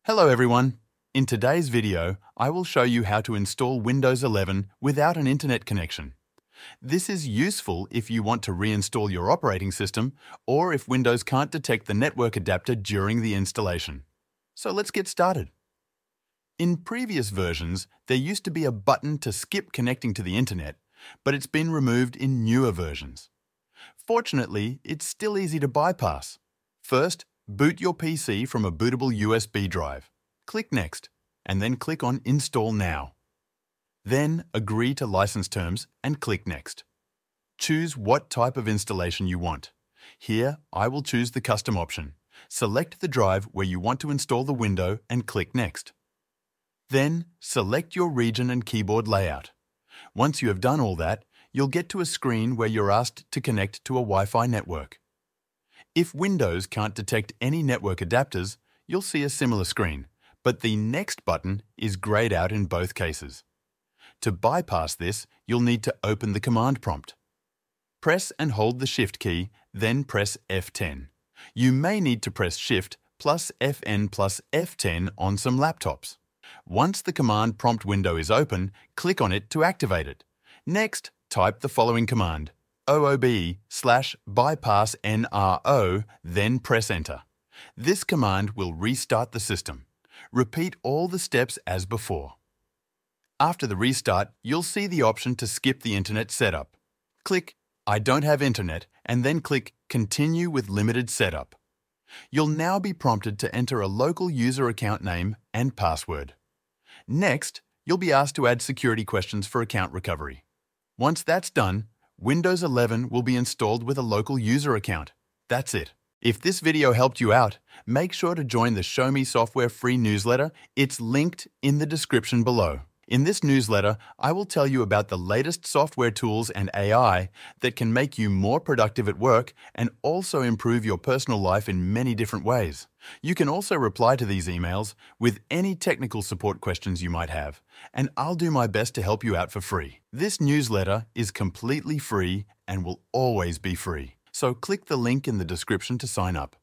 Hello everyone. In today's video, I will show you how to install Windows 11 without an internet connection. This is useful if you want to reinstall your operating system or if Windows can't detect the network adapter during the installation. So let's get started. In previous versions, there used to be a button to skip connecting to the internet, but it's been removed in newer versions. Fortunately, it's still easy to bypass. First, boot your PC from a bootable USB drive. Click Next, and then click on Install Now. Then agree to license terms and click Next. Choose what type of installation you want. Here, I will choose the custom option. Select the drive where you want to install the window and click Next. Then, select your region and keyboard layout. Once you have done all that, you'll get to a screen where you're asked to connect to a Wi-Fi network. If Windows can't detect any network adapters, you'll see a similar screen, but the Next button is grayed out in both cases. To bypass this, you'll need to open the command prompt. Press and hold the Shift key, then press F10. You may need to press Shift plus Fn plus F10 on some laptops. Once the command prompt window is open, click on it to activate it. Next, type the following command: OOB/bypass NRO, then press Enter. This command will restart the system. Repeat all the steps as before. After the restart, you'll see the option to skip the internet setup. Click I don't have internet and then click Continue with limited setup. You'll now be prompted to enter a local user account name and password. Next, you'll be asked to add security questions for account recovery. Once that's done, Windows 11 will be installed with a local user account. That's it. If this video helped you out, make sure to join the Show Me Software free newsletter. It's linked in the description below. In this newsletter, I will tell you about the latest software tools and AI that can make you more productive at work and also improve your personal life in many different ways. You can also reply to these emails with any technical support questions you might have, and I'll do my best to help you out for free. This newsletter is completely free and will always be free, so click the link in the description to sign up.